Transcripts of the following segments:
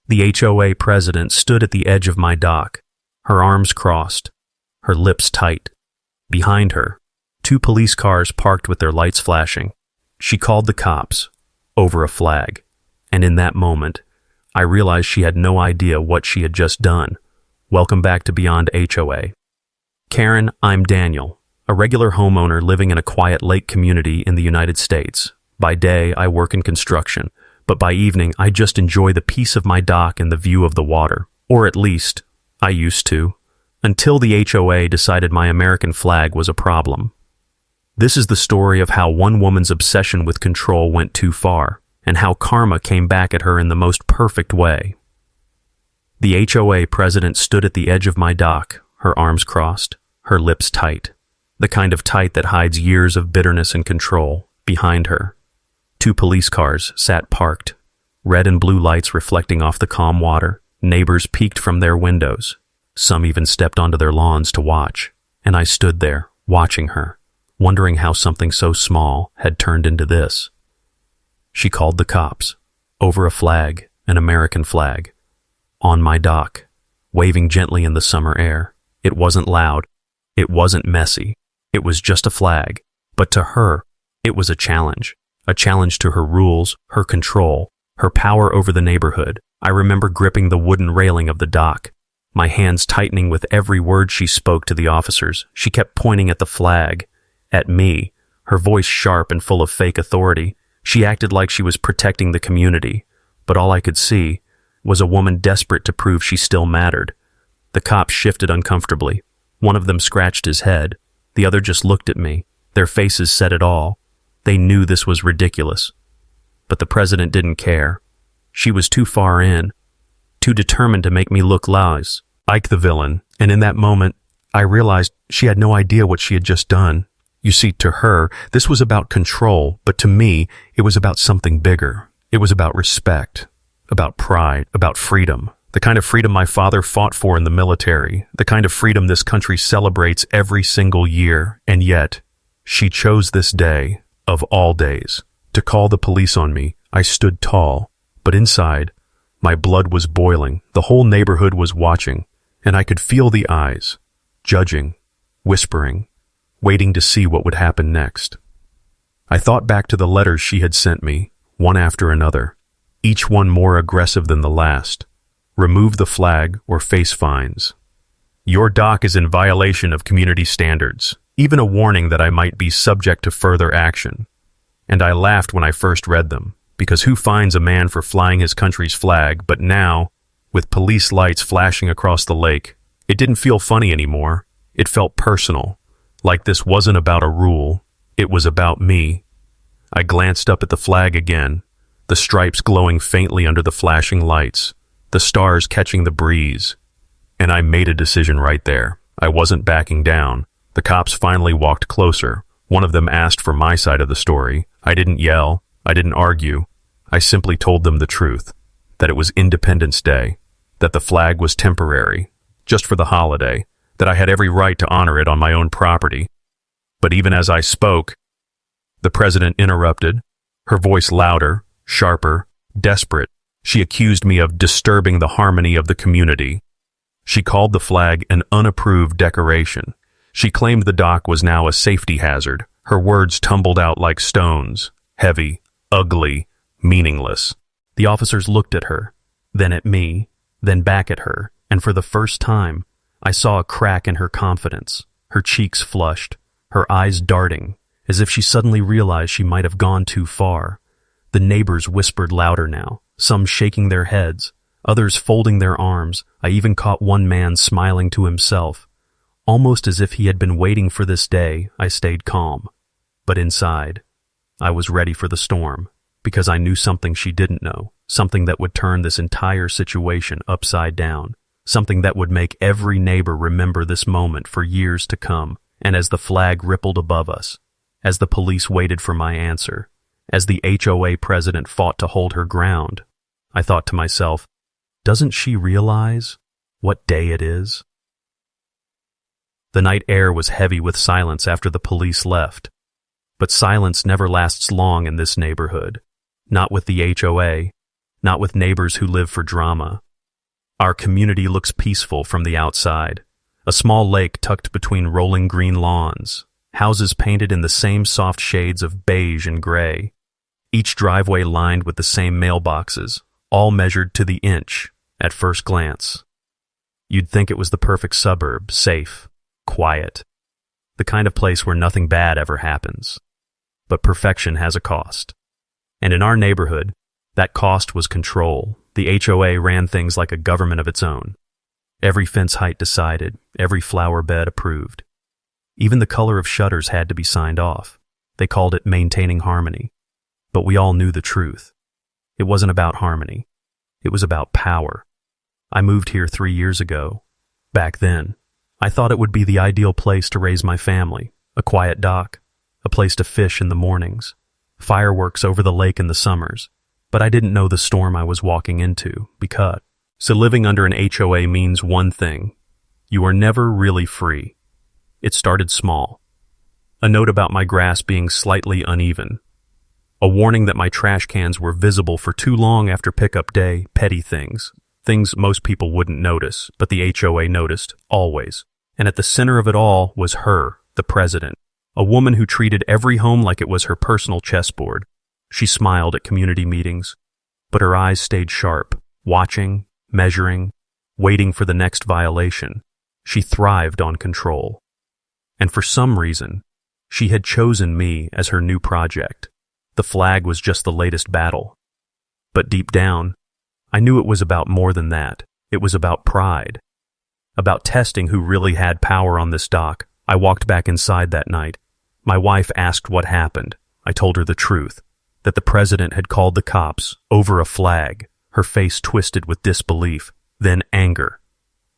The HOA president stood at the edge of my dock, her arms crossed, her lips tight. Behind her, 2 police cars parked with their lights flashing. She called the cops, over a flag, and in that moment, I realized she had no idea what she had just done. Welcome back to Beyond HOA. Karen, I'm Daniel, a regular homeowner living in a quiet lake community in the United States. By day, I work in construction, but by evening, I just enjoy the peace of my dock and the view of the water. Or at least, I used to, until the HOA decided my American flag was a problem. This is the story of how one woman's obsession with control went too far, and how karma came back at her in the most perfect way. The HOA president stood at the edge of my dock, her arms crossed, her lips tight, the kind of tight that hides years of bitterness and control. Behind her, 2 police cars sat parked, red and blue lights reflecting off the calm water. Neighbors peeked from their windows. Some even stepped onto their lawns to watch, and I stood there, watching her, wondering how something so small had turned into this. She called the cops, over a flag, an American flag, on my dock, waving gently in the summer air. It wasn't loud, it wasn't messy, it was just a flag, but to her, it was a challenge to her rules, her control, her power over the neighborhood. I remember gripping the wooden railing of the dock, my hands tightening with every word she spoke to the officers. She kept pointing at the flag, at me, her voice sharp and full of fake authority. She acted like she was protecting the community, but all I could see was a woman desperate to prove she still mattered. The cops shifted uncomfortably. One of them scratched his head. The other just looked at me. Their faces said it all. They knew this was ridiculous. But the president didn't care. She was too far in, too determined to make me look like the villain, and in that moment, I realized she had no idea what she had just done. You see, to her, this was about control, but to me, it was about something bigger. It was about respect, about pride, about freedom, the kind of freedom my father fought for in the military, the kind of freedom this country celebrates every single year, and yet, she chose this day, of all days, to call the police on me. I stood tall, but inside, my blood was boiling. The whole neighborhood was watching, and I could feel the eyes, judging, whispering, waiting to see what would happen next. I thought back to the letters she had sent me, one after another, each one more aggressive than the last. Remove the flag or face fines. Your dock is in violation of community standards. Even a warning that I might be subject to further action. And I laughed when I first read them, because who fines a man for flying his country's flag? But now, with police lights flashing across the lake, it didn't feel funny anymore. It felt personal, like this wasn't about a rule, it was about me. I glanced up at the flag again, the stripes glowing faintly under the flashing lights, the stars catching the breeze, and I made a decision right there. I wasn't backing down. The cops finally walked closer. One of them asked for my side of the story. I didn't yell. I didn't argue. I simply told them the truth, that it was Independence Day, that the flag was temporary, just for the holiday, that I had every right to honor it on my own property. But even as I spoke, the president interrupted, her voice louder, sharper, desperate. She accused me of disturbing the harmony of the community. She called the flag an unapproved decoration. She claimed the dock was now a safety hazard. Her words tumbled out like stones, heavy, ugly, meaningless. The officers looked at her, then at me, then back at her, and for the first time, I saw a crack in her confidence. Her cheeks flushed, her eyes darting, as if she suddenly realized she might have gone too far. The neighbors whispered louder now, some shaking their heads, others folding their arms. I even caught one man smiling to himself. Almost as if he had been waiting for this day, I stayed calm. But inside, I was ready for the storm, because I knew something she didn't know, something that would turn this entire situation upside down, something that would make every neighbor remember this moment for years to come. And as the flag rippled above us, as the police waited for my answer, as the HOA president fought to hold her ground, I thought to myself, doesn't she realize what day it is? The night air was heavy with silence after the police left. But silence never lasts long in this neighborhood. Not with the HOA, not with neighbors who live for drama. Our community looks peaceful from the outside. A small lake tucked between rolling green lawns, houses painted in the same soft shades of beige and gray, each driveway lined with the same mailboxes, all measured to the inch at first glance. You'd think it was the perfect suburb, safe, quiet, the kind of place where nothing bad ever happens. But perfection has a cost. And in our neighborhood, that cost was control. The HOA ran things like a government of its own. Every fence height decided, every flower bed approved. Even the color of shutters had to be signed off. They called it maintaining harmony. But we all knew the truth. It wasn't about harmony. It was about power. I moved here 3 years ago. Back then, I thought it would be the ideal place to raise my family. A quiet dock, a place to fish in the mornings, fireworks over the lake in the summers. But I didn't know the storm I was walking into, because. So living under an HOA means one thing. You are never really free. It started small. A note about my grass being slightly uneven. A warning that my trash cans were visible for too long after pickup day, petty things. Things most people wouldn't notice, but the HOA noticed, always. And at the center of it all was her, the president. A woman who treated every home like it was her personal chessboard. She smiled at community meetings, but her eyes stayed sharp, watching, measuring, waiting for the next violation. She thrived on control. And for some reason, she had chosen me as her new project. The flag was just the latest battle. But deep down, I knew it was about more than that. It was about pride. About testing who really had power on this dock. I walked back inside that night. My wife asked what happened. I told her the truth. That the president had called the cops over a flag, her face twisted with disbelief, then anger.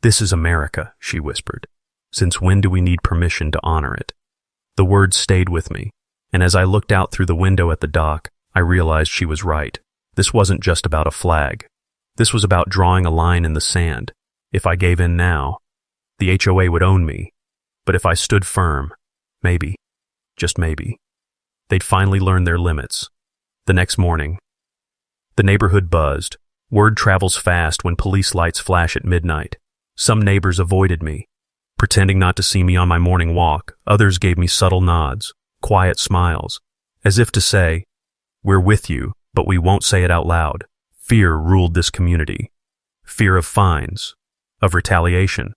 "This is America," she whispered. "Since when do we need permission to honor it?" The words stayed with me, and as I looked out through the window at the dock, I realized she was right. This wasn't just about a flag. This was about drawing a line in the sand. If I gave in now, the HOA would own me. But if I stood firm, maybe, just maybe, they'd finally learn their limits. The next morning, the neighborhood buzzed. Word travels fast when police lights flash at midnight. Some neighbors avoided me, pretending not to see me on my morning walk. Others gave me subtle nods, quiet smiles, as if to say, "We're with you, but we won't say it out loud." Fear ruled this community. Fear of fines, of retaliation,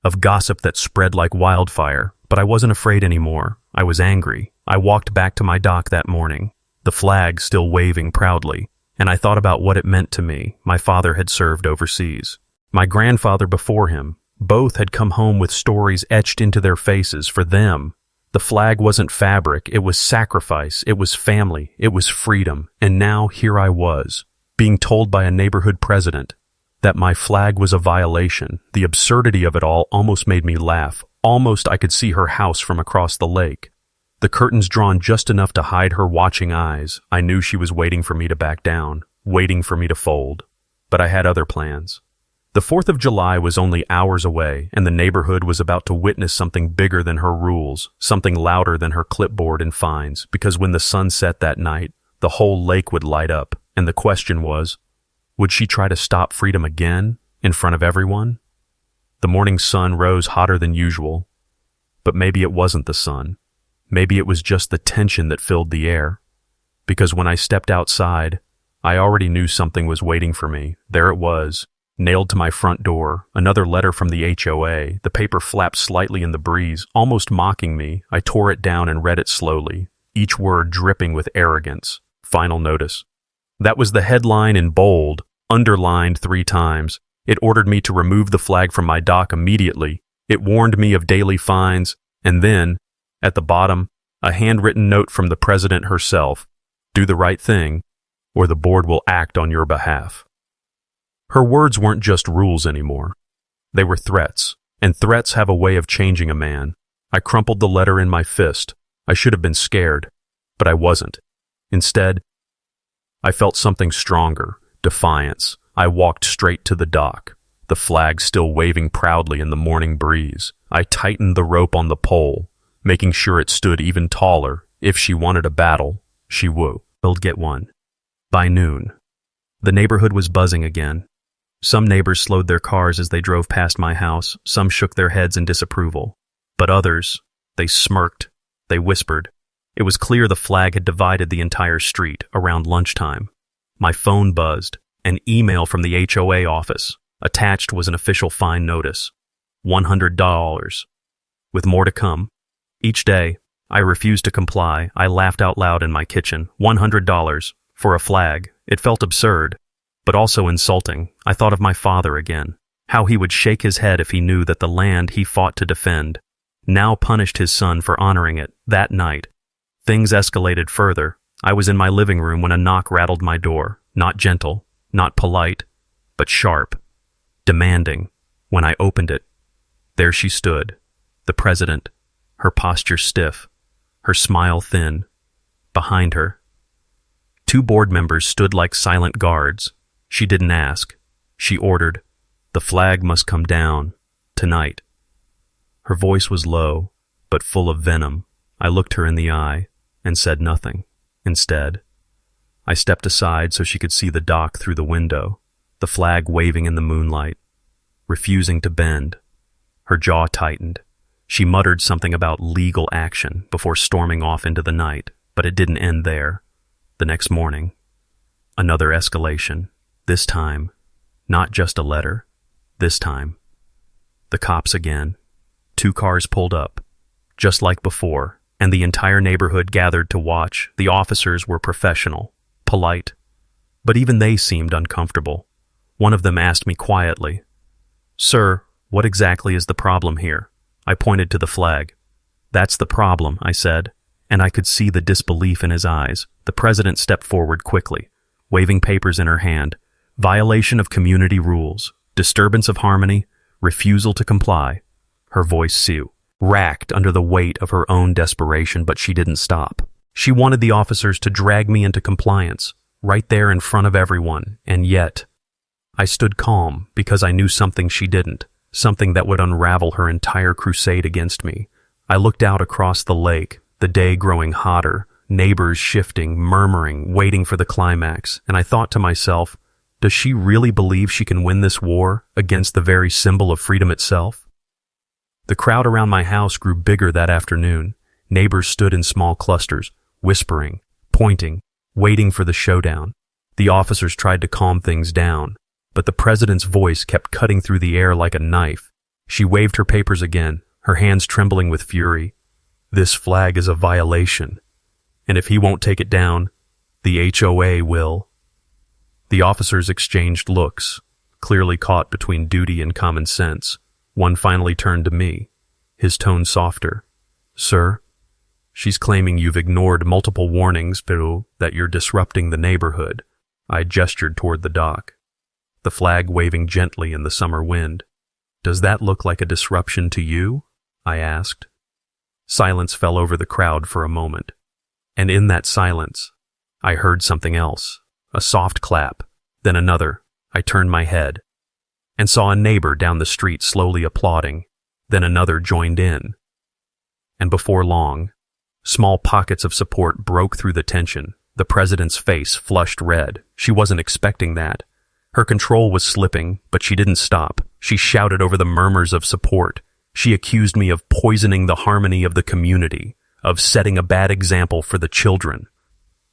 of gossip that spread like wildfire. But I wasn't afraid anymore. I was angry. I walked back to my dock that morning, the flag still waving proudly, and I thought about what it meant to me. My father had served overseas. My grandfather before him. Both had come home with stories etched into their faces. For them, the flag wasn't fabric, it was sacrifice, it was family, it was freedom. And now here I was, being told by a neighborhood president that my flag was a violation. The absurdity of it all almost made me laugh. Almost I could see her house from across the lake. The curtains drawn just enough to hide her watching eyes. I knew she was waiting for me to back down, waiting for me to fold. But I had other plans. The 4th of July was only hours away, and the neighborhood was about to witness something bigger than her rules, something louder than her clipboard and fines, because when the sun set that night, the whole lake would light up, and the question was, would she try to stop freedom again, in front of everyone? The morning sun rose hotter than usual, but maybe it wasn't the sun. Maybe it was just the tension that filled the air. Because when I stepped outside, I already knew something was waiting for me. There it was, nailed to my front door, another letter from the HOA. The paper flapped slightly in the breeze, almost mocking me. I tore it down and read it slowly, each word dripping with arrogance. Final notice. That was the headline in bold, underlined 3 times. It ordered me to remove the flag from my dock immediately. It warned me of daily fines, and then, at the bottom, a handwritten note from the president herself. Do the right thing, or the board will act on your behalf. Her words weren't just rules anymore. They were threats, and threats have a way of changing a man. I crumpled the letter in my fist. I should have been scared, but I wasn't. Instead, I felt something stronger, defiance. I walked straight to the dock, the flag still waving proudly in the morning breeze. I tightened the rope on the pole, making sure it stood even taller. If she wanted a battle, she would get one. By noon, The neighborhood was buzzing again. Some neighbors slowed their cars as they drove past my house, some shook their heads in disapproval. But others, they smirked, they whispered. It was clear the flag had divided the entire street around lunchtime. My phone buzzed, an email from the HOA office. Attached was an official fine notice. $100. With more to come. Each day, I refused to comply. I laughed out loud in my kitchen. $100 for a flag. It felt absurd, but also insulting. I thought of my father again, how he would shake his head if he knew that the land he fought to defend now punished his son for honoring it. That night, things escalated further. I was in my living room when a knock rattled my door. Not gentle, not polite, but sharp, demanding. When I opened it, there she stood, the president, her posture stiff, her smile thin. Behind her, 2 board members stood like silent guards. She didn't ask. She ordered, "The flag must come down, tonight." Her voice was low, but full of venom. I looked her in the eye and said nothing. Instead, I stepped aside so she could see the dock through the window, the flag waving in the moonlight, refusing to bend. Her jaw tightened. She muttered something about legal action before storming off into the night, but it didn't end there. The next morning, another escalation. This time, not just a letter. This time, the cops again. 2 cars pulled up, just like before, and the entire neighborhood gathered to watch. The officers were professional, polite, but even they seemed uncomfortable. One of them asked me quietly, "Sir, what exactly is the problem here?" I pointed to the flag. "That's the problem," I said, and I could see the disbelief in his eyes. The president stepped forward quickly, waving papers in her hand. Violation of community rules, disturbance of harmony, refusal to comply. Her voice racked under the weight of her own desperation, but she didn't stop. She wanted the officers to drag me into compliance, right there in front of everyone, and yet I stood calm because I knew something she didn't, something that would unravel her entire crusade against me. I looked out across the lake, the day growing hotter, neighbors shifting, murmuring, waiting for the climax, and I thought to myself, does she really believe she can win this war against the very symbol of freedom itself? The crowd around my house grew bigger that afternoon. Neighbors stood in small clusters, whispering, pointing, waiting for the showdown. The officers tried to calm things down, but the president's voice kept cutting through the air like a knife. She waved her papers again, her hands trembling with fury. "This flag is a violation, and if he won't take it down, the HOA will." The officers exchanged looks, clearly caught between duty and common sense. One finally turned to me, his tone softer. "Sir, she's claiming you've ignored multiple warnings, pero that you're disrupting the neighborhood." I gestured toward the dock, the flag waving gently in the summer wind. "Does that look like a disruption to you?" I asked. Silence fell over the crowd for a moment, and in that silence, I heard something else, a soft clap, then another. I turned my head and saw a neighbor down the street slowly applauding, then another joined in. And before long, small pockets of support broke through the tension. The president's face flushed red. She wasn't expecting that. Her control was slipping, but she didn't stop. She shouted over the murmurs of support. She accused me of poisoning the harmony of the community, of setting a bad example for the children.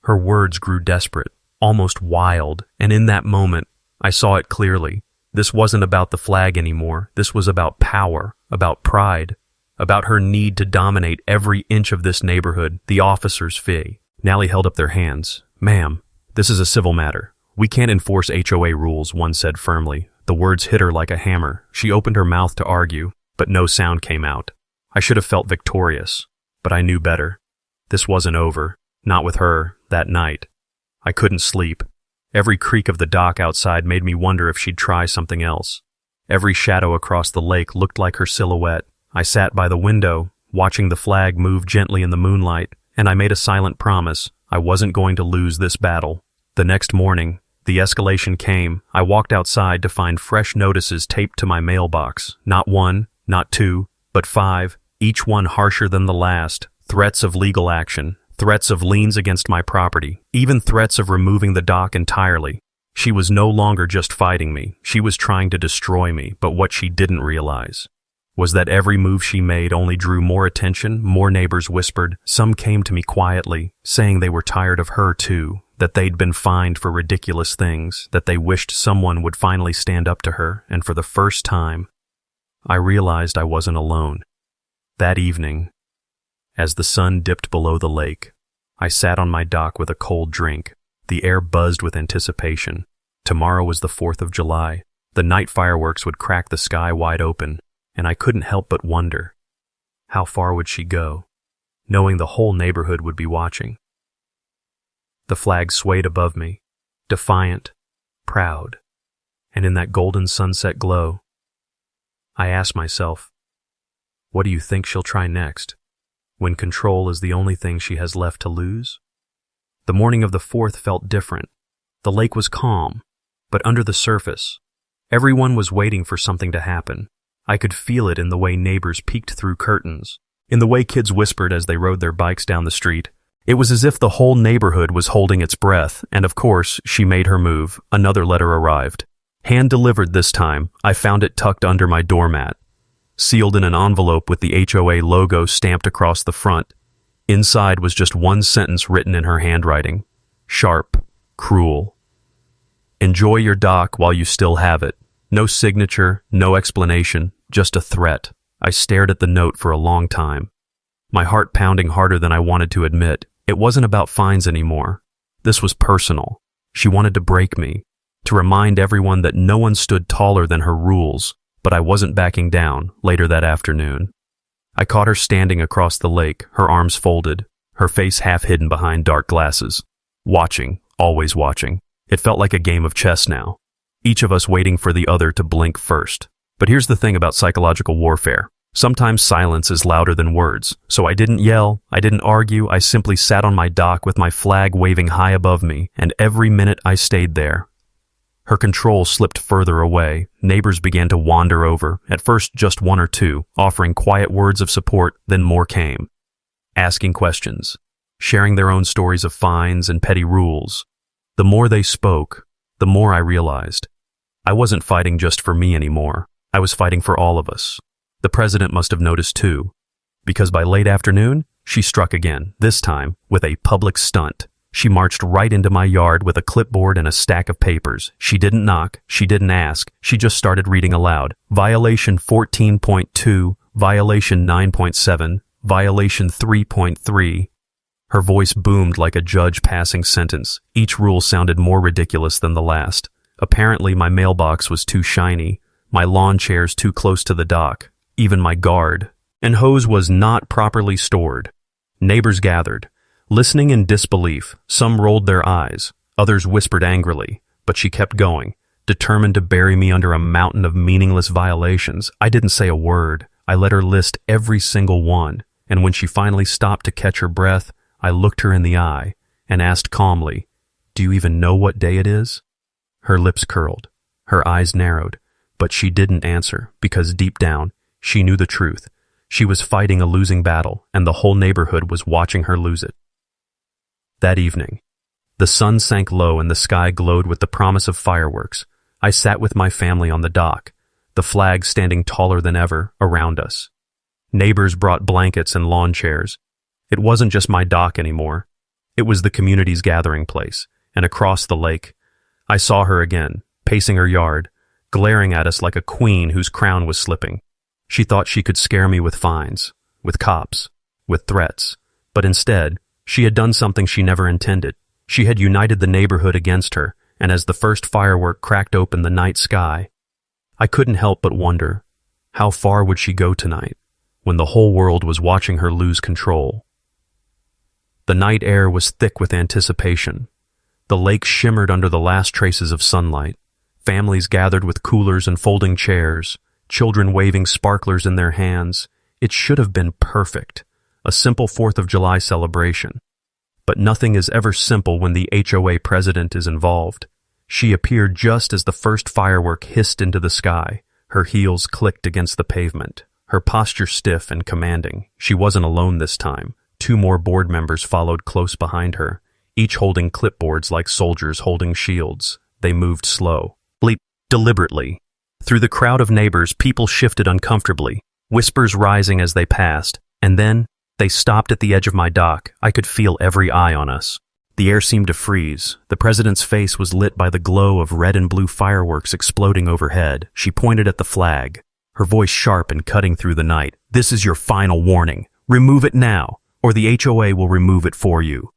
Her words grew desperate, almost wild, and in that moment, I saw it clearly. This wasn't about the flag anymore. This was about power, about pride, about her need to dominate every inch of this neighborhood. The officers fee. Nally held up their hands. "Ma'am, this is a civil matter. We can't enforce HOA rules," one said firmly. The words hit her like a hammer. She opened her mouth to argue, but no sound came out. I should have felt victorious, but I knew better. This wasn't over. Not with her, that night. I couldn't sleep. Every creak of the dock outside made me wonder if she'd try something else. Every shadow across the lake looked like her silhouette. I sat by the window, watching the flag move gently in the moonlight, and I made a silent promise. I wasn't going to lose this battle. The next morning, the escalation came. I walked outside to find fresh notices taped to my mailbox. Not 1, not 2, but 5, each one harsher than the last. Threats of legal action, threats of liens against my property, even threats of removing the dock entirely. She was no longer just fighting me, she was trying to destroy me, but what she didn't realize was that every move she made only drew more attention. More neighbors whispered. Some came to me quietly, saying they were tired of her too, that they'd been fined for ridiculous things, that they wished someone would finally stand up to her, and for the first time, I realized I wasn't alone. That evening, as the sun dipped below the lake, I sat on my dock with a cold drink. The air buzzed with anticipation. Tomorrow was the 4th of July. The night fireworks would crack the sky wide open, and I couldn't help but wonder, how far would she go, knowing the whole neighborhood would be watching? The flag swayed above me, defiant, proud, and in that golden sunset glow, I asked myself, what do you think she'll try next, when control is the only thing she has left to lose? The morning of the 4th felt different. The lake was calm, but under the surface, everyone was waiting for something to happen. I could feel it in the way neighbors peeked through curtains, in the way kids whispered as they rode their bikes down the street. It was as if the whole neighborhood was holding its breath, and of course, she made her move. Another letter arrived. Hand-delivered this time, I found it tucked under my doormat, sealed in an envelope with the HOA logo stamped across the front. Inside was just one sentence written in her handwriting. Sharp, cruel. Enjoy your dock while you still have it. No signature, no explanation, just a threat. I stared at the note for a long time, my heart pounding harder than I wanted to admit. It wasn't about fines anymore. This was personal. She wanted to break me, to remind everyone that no one stood taller than her rules, but I wasn't backing down. Later that afternoon, I caught her standing across the lake, her arms folded, her face half hidden behind dark glasses. Watching, always watching. It felt like a game of chess now, each of us waiting for the other to blink first. But here's the thing about psychological warfare. Sometimes silence is louder than words, so I didn't yell, I didn't argue, I simply sat on my dock with my flag waving high above me, and every minute I stayed there. Her control slipped further away. Neighbors began to wander over, at first just one or two, offering quiet words of support, then more came. Asking questions, sharing their own stories of fines and petty rules. The more they spoke, the more I realized I wasn't fighting just for me anymore. I was fighting for all of us. The president must have noticed too, because by late afternoon, she struck again, this time with a public stunt. She marched right into my yard with a clipboard and a stack of papers. She didn't knock, she didn't ask, she just started reading aloud. Violation 14.2, Violation 9.7, Violation 3.3. Her voice boomed like a judge passing sentence. Each rule sounded more ridiculous than the last. Apparently, my mailbox was too shiny, my lawn chairs too close to the dock, even my guard and hose was not properly stored. Neighbors gathered, listening in disbelief. Some rolled their eyes, others whispered angrily, but she kept going, determined to bury me under a mountain of meaningless violations. I didn't say a word. I let her list every single one, and when she finally stopped to catch her breath, I looked her in the eye and asked calmly, "Do you even know what day it is?" Her lips curled, her eyes narrowed, but she didn't answer because deep down, she knew the truth. She was fighting a losing battle, and the whole neighborhood was watching her lose it. That evening, the sun sank low and the sky glowed with the promise of fireworks. I sat with my family on the dock, the flag standing taller than ever around us. Neighbors brought blankets and lawn chairs. It wasn't just my dock anymore. It was the community's gathering place, and across the lake, I saw her again, pacing her yard, glaring at us like a queen whose crown was slipping. She thought she could scare me with fines, with cops, with threats, but instead, she had done something she never intended. She had united the neighborhood against her, and as the first firework cracked open the night sky, I couldn't help but wonder, how far would she go tonight, when the whole world was watching her lose control? The night air was thick with anticipation. The lake shimmered under the last traces of sunlight. Families gathered with coolers and folding chairs, children waving sparklers in their hands. It should have been perfect, a simple 4th of July celebration. But nothing is ever simple when the HOA president is involved. She appeared just as the first firework hissed into the sky. Her heels clicked against the pavement, her posture stiff and commanding. She wasn't alone this time. 2 more board members followed close behind her, each holding clipboards like soldiers holding shields. they moved deliberately. Through the crowd of neighbors, people shifted uncomfortably, whispers rising as they passed, and then they stopped at the edge of my dock. I could feel every eye on us. The air seemed to freeze. The president's face was lit by the glow of red and blue fireworks exploding overhead. She pointed at the flag, her voice sharp and cutting through the night. "This is your final warning. Remove it now, or the HOA will remove it for you."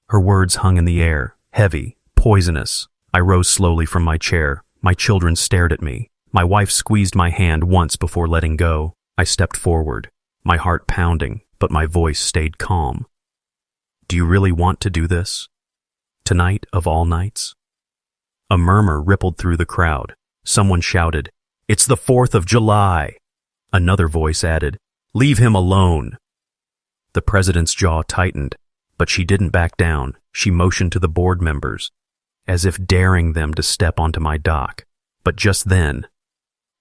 Her words hung in the air, heavy, poisonous. I rose slowly from my chair. My children stared at me. My wife squeezed my hand once before letting go. I stepped forward, my heart pounding, but my voice stayed calm. "Do you really want to do this? Tonight of all nights?" A murmur rippled through the crowd. Someone shouted, "It's the 4th of July." Another voice added, "Leave him alone." The president's jaw tightened, but she didn't back down. She motioned to the board members, as if daring them to step onto my dock. But just then,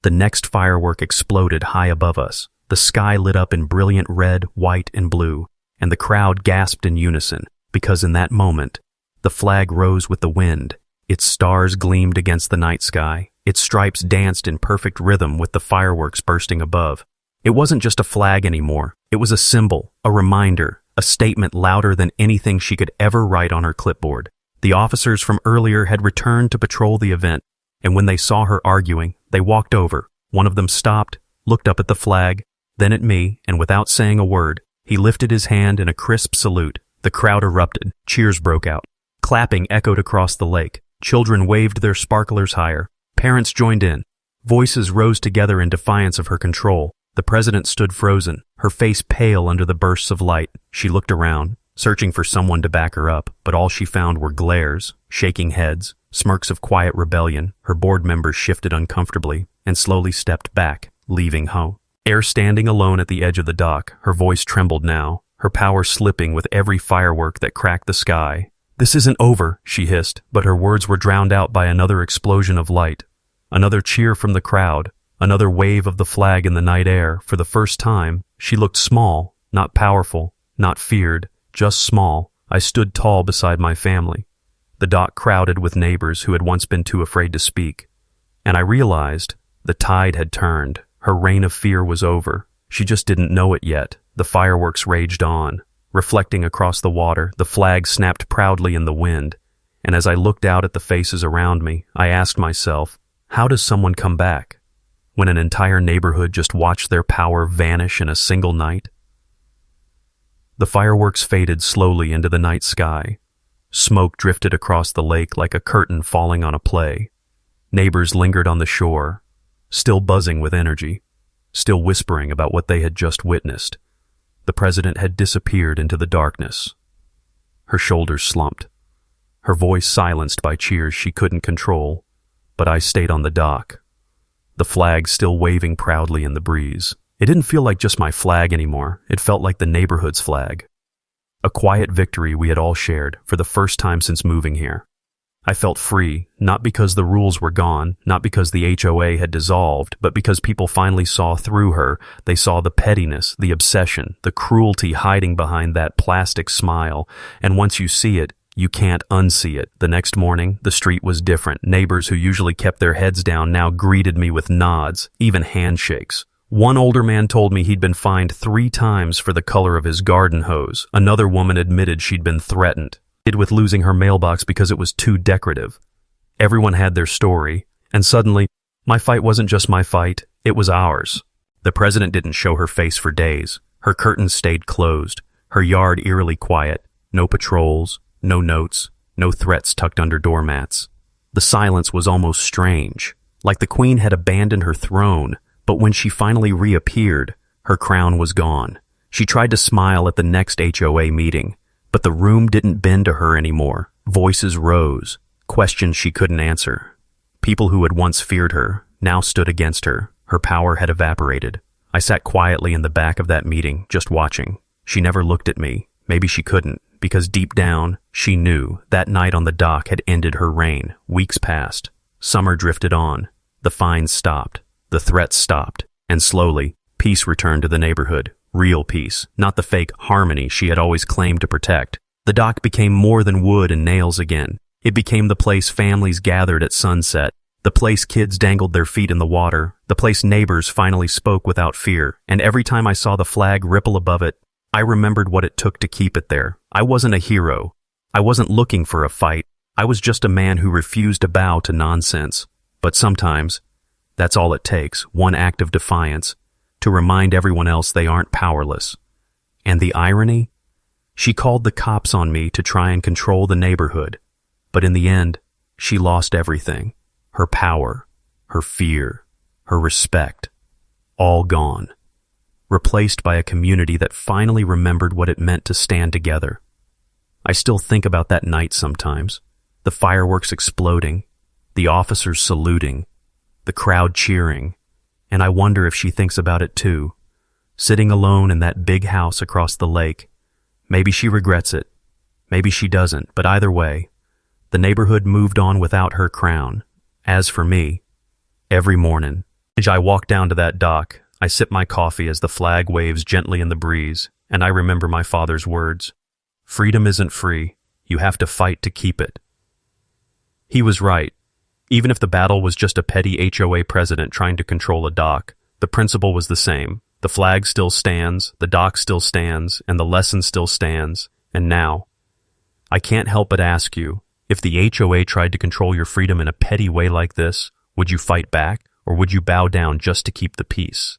the next firework exploded high above us. The sky lit up in brilliant red, white, and blue, and the crowd gasped in unison, because in that moment, the flag rose with the wind. Its stars gleamed against the night sky. Its stripes danced in perfect rhythm with the fireworks bursting above. It wasn't just a flag anymore. It was a symbol, a reminder, a statement louder than anything she could ever write on her clipboard. The officers from earlier had returned to patrol the event, and when they saw her arguing, they walked over. One of them stopped, looked up at the flag, then at me, and without saying a word, he lifted his hand in a crisp salute. The crowd erupted. Cheers broke out. Clapping echoed across the lake. Children waved their sparklers higher. Parents joined in. Voices rose together in defiance of her control. The president stood frozen, her face pale under the bursts of light. She looked around, searching for someone to back her up, but all she found were glares, shaking heads, smirks of quiet rebellion. Her board members shifted uncomfortably and slowly stepped back, leaving home. Air standing alone at the edge of the dock, her voice trembled now, her power slipping with every firework that cracked the sky. "This isn't over," she hissed, but her words were drowned out by another explosion of light. Another cheer from the crowd, another wave of the flag in the night air. For the first time, she looked small, not powerful, not feared, just small. I stood tall beside my family, the dock crowded with neighbors who had once been too afraid to speak. And I realized the tide had turned. Her reign of fear was over. She just didn't know it yet. The fireworks raged on. Reflecting across the water, the flag snapped proudly in the wind. And as I looked out at the faces around me, I asked myself, how does someone come back when an entire neighborhood just watched their power vanish in a single night? The fireworks faded slowly into the night sky. Smoke drifted across the lake like a curtain falling on a play. Neighbors lingered on the shore, still buzzing with energy, still whispering about what they had just witnessed. The president had disappeared into the darkness. Her shoulders slumped, her voice silenced by cheers she couldn't control. But I stayed on the dock, the flag still waving proudly in the breeze. It didn't feel like just my flag anymore. It felt like the neighborhood's flag. A quiet victory we had all shared for the first time since moving here. I felt free, not because the rules were gone, not because the HOA had dissolved, but because people finally saw through her. They saw the pettiness, the obsession, the cruelty hiding behind that plastic smile. And once you see it, you can't unsee it. The next morning, the street was different. Neighbors who usually kept their heads down now greeted me with nods, even handshakes. One older man told me he'd been fined 3 times for the color of his garden hose. Another woman admitted she'd been threatened with losing her mailbox because it was too decorative. Everyone had their story, and suddenly, my fight wasn't just my fight, it was ours. The president didn't show her face for days. Her curtains stayed closed, her yard eerily quiet. No patrols, no notes, no threats tucked under doormats. The silence was almost strange, like the queen had abandoned her throne. But when she finally reappeared, her crown was gone. She tried to smile at the next HOA meeting, but the room didn't bend to her anymore. Voices rose, questions she couldn't answer. People who had once feared her now stood against her. Her power had evaporated. I sat quietly in the back of that meeting, just watching. She never looked at me. Maybe she couldn't, because deep down, she knew that night on the dock had ended her reign. Weeks passed. Summer drifted on. The fines stopped. The threats stopped, and slowly, peace returned to the neighborhood. Real peace, not the fake harmony she had always claimed to protect. The dock became more than wood and nails again. It became the place families gathered at sunset, the place kids dangled their feet in the water, the place neighbors finally spoke without fear, and every time I saw the flag ripple above it, I remembered what it took to keep it there. I wasn't a hero. I wasn't looking for a fight. I was just a man who refused to bow to nonsense. But sometimes, that's all it takes, one act of defiance, to remind everyone else they aren't powerless. And the irony? She called the cops on me to try and control the neighborhood. But in the end, she lost everything. Her power, her fear, her respect, all gone. Replaced by a community that finally remembered what it meant to stand together. I still think about that night sometimes. The fireworks exploding, the officers saluting, the crowd cheering, and I wonder if she thinks about it too. Sitting alone in that big house across the lake. Maybe she regrets it. Maybe she doesn't, but either way, the neighborhood moved on without her crown. As for me, every morning, as I walk down to that dock, I sip my coffee as the flag waves gently in the breeze, and I remember my father's words. Freedom isn't free. You have to fight to keep it. He was right. Even if the battle was just a petty HOA president trying to control a dock, the principle was the same. The flag still stands, the dock still stands, and the lesson still stands. And now, I can't help but ask you, if the HOA tried to control your freedom in a petty way like this, would you fight back, or would you bow down just to keep the peace?